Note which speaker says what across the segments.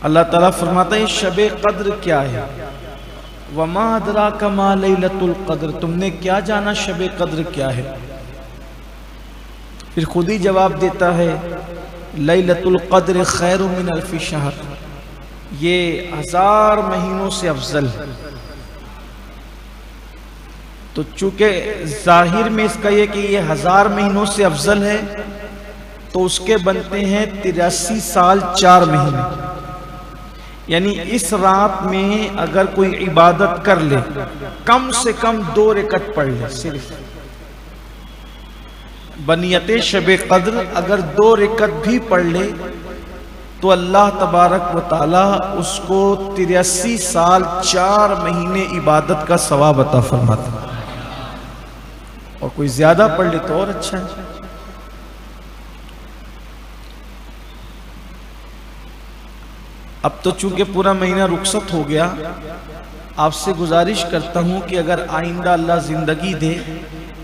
Speaker 1: اللہ تعالیٰ فرماتا ہے شب قدر کیا ہے؟ وما ادراک ما لیلۃ القدر، تم نے کیا جانا شب قدر کیا ہے؟ پھر خود ہی جواب دیتا ہے لیلۃ القدر خیر من الف شہر، یہ 1000 مہینوں سے افضل ہے۔ تو چونکہ ظاہر میں اس کا یہ کہ یہ 1000 مہینوں سے افضل ہے تو اس کے بنتے ہیں 83 سال 4 مہینے، یعنی اس رات میں اگر کوئی عبادت کر لے کم سے کم 2 رکعت پڑھ لے، صرف بنیت شب قدر اگر 2 رکعت بھی پڑھ لے تو اللہ تبارک و تعالی اس کو 83 سال 4 مہینے عبادت کا ثواب عطا فرماتا ہے، اور کوئی زیادہ پڑھ لے تو اور اچھا ہے۔ اب تو چونکہ پورا مہینہ رخصت ہو گیا، آپ سے گزارش کرتا ہوں کہ اگر آئندہ اللہ زندگی دے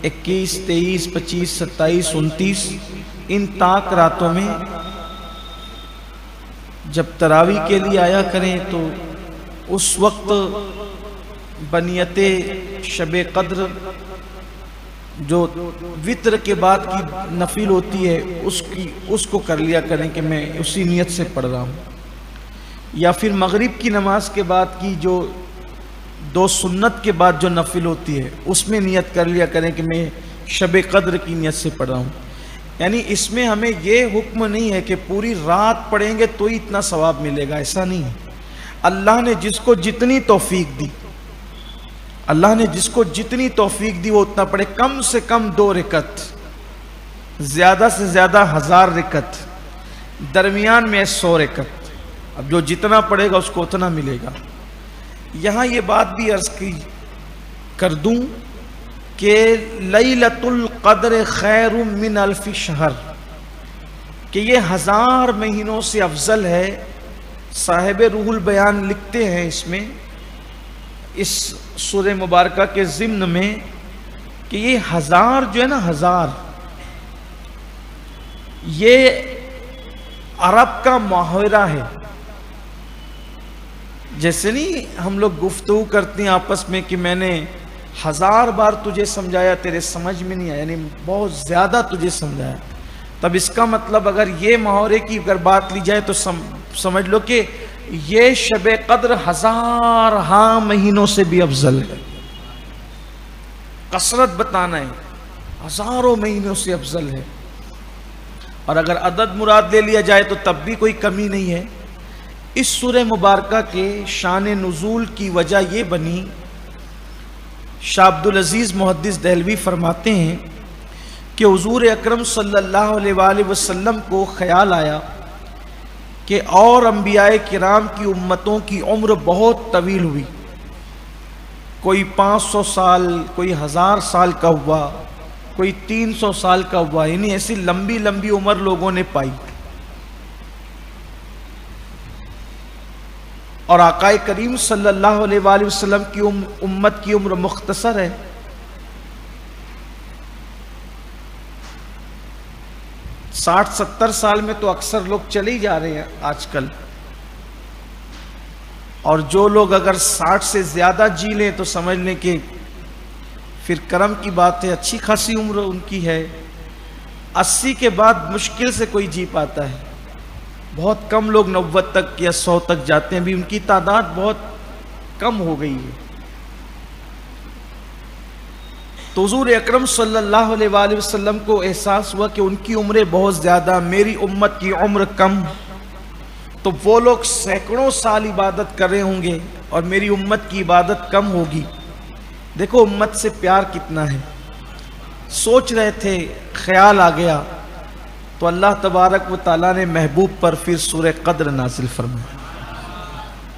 Speaker 1: 21، 23، 25، 27، 29 ان تاک راتوں میں جب تراویح کے لیے آیا کریں تو اس وقت بنیت شب قدر جو وتر کے بعد کی نفل ہوتی ہے اس کو کر لیا کریں کہ میں اسی نیت سے پڑھ رہا ہوں، یا پھر مغرب کی نماز کے بعد کی جو 2 سنت کے بعد جو نفل ہوتی ہے اس میں نیت کر لیا کریں کہ میں شب قدر کی نیت سے پڑھ رہا ہوں۔ یعنی اس میں ہمیں یہ حکم نہیں ہے کہ پوری رات پڑھیں گے تو ہی اتنا ثواب ملے گا، ایسا نہیں ہے۔ اللہ نے جس کو جتنی توفیق دی، اللہ نے جس کو جتنی توفیق دی وہ اتنا پڑھے، کم سے کم 2 رکعت، زیادہ سے زیادہ 1000 رکعت، درمیان میں 100 رکعت، اب جو جتنا پڑھے گا اس کو اتنا ملے گا۔ یہاں یہ بات بھی عرض کر دوں کہ لیلۃ القدر خیر من الف شہر، کہ یہ 1000 مہینوں سے افضل ہے۔ صاحب روح البیان لکھتے ہیں اس میں، اس سورہ مبارکہ کے ضمن میں، کہ یہ 1000 جو ہے نا 1000، یہ عرب کا محاورہ ہے۔ جیسے نہیں ہم لوگ گفتگو کرتے ہیں آپس میں کہ میں نے 1000 بار تجھے سمجھایا تیرے سمجھ میں نہیں آیا، یعنی بہت زیادہ تجھے سمجھایا، تب اس کا مطلب اگر یہ محاورے کی اگر بات لی جائے تو سمجھ لو کہ یہ شب قدر 1000 مہینوں سے بھی افضل ہے۔ کثرت بتانا ہے، ہزاروں مہینوں سے افضل ہے، اور اگر عدد مراد لے لیا جائے تو تب بھی کوئی کمی نہیں ہے۔ اس سورہ مبارکہ کے شان نزول کی وجہ یہ بنی، شاہ عبدالعزیز محدث دہلوی فرماتے ہیں کہ حضور اکرم صلی اللہ علیہ وآلہ وسلم کو خیال آیا کہ اور انبیاء کرام کی امتوں کی عمر بہت طویل ہوئی، کوئی 500 سال، کوئی 1000 سال کا ہوا، کوئی 300 سال کا ہوا، یعنی ایسی لمبی لمبی عمر لوگوں نے پائی، اور آقا کریم صلی اللہ علیہ وآلہ وسلم کی امت کی عمر مختصر ہے۔ 60-70 سال میں تو اکثر لوگ چلے ہی جا رہے ہیں آج کل، اور جو لوگ اگر 60 سے زیادہ جی لیں تو سمجھ لیں کہ پھر کرم کی بات ہے، اچھی خاصی عمر ان کی ہے۔ 80 کے بعد مشکل سے کوئی جی پاتا ہے، بہت کم لوگ 90 تک یا 100 تک جاتے ہیں، بھی ان کی تعداد بہت کم ہو گئی ہے۔ تو حضور اکرم صلی اللہ علیہ وآلہ وسلم کو احساس ہوا کہ ان کی عمریں بہت زیادہ، میری امت کی عمر کم، تو وہ لوگ سینکڑوں سال عبادت کر رہے ہوں گے اور میری امت کی عبادت کم ہوگی۔ دیکھو امت سے پیار کتنا ہے۔ سوچ رہے تھے، خیال آ گیا، تو اللہ تبارک و تعالیٰ نے محبوب پر پھر سورہ قدر نازل فرمایا۔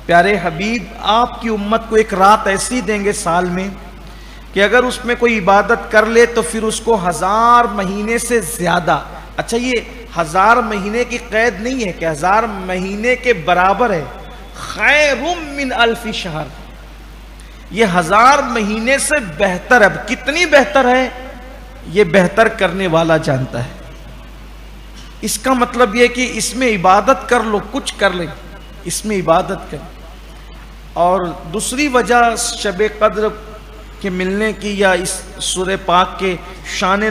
Speaker 1: پیارے حبیب، آپ کی امت کو ایک رات ایسی دیں گے سال میں کہ اگر اس میں کوئی عبادت کر لے تو پھر اس کو 1000 مہینے سے زیادہ، اچھا یہ 1000 مہینے کی قید نہیں ہے کہ 1000 مہینے کے برابر ہے، خیر من الف شہر، یہ 1000 مہینے سے بہتر ہے۔ اب کتنی بہتر ہے یہ بہتر کرنے والا جانتا ہے۔ اس کا مطلب یہ کہ اس میں عبادت کر لو، کچھ کر لیں، اس میں عبادت کریں. اور دوسری وجہ شب قدر کے ملنے کی یا اس سورہ پاک کے شان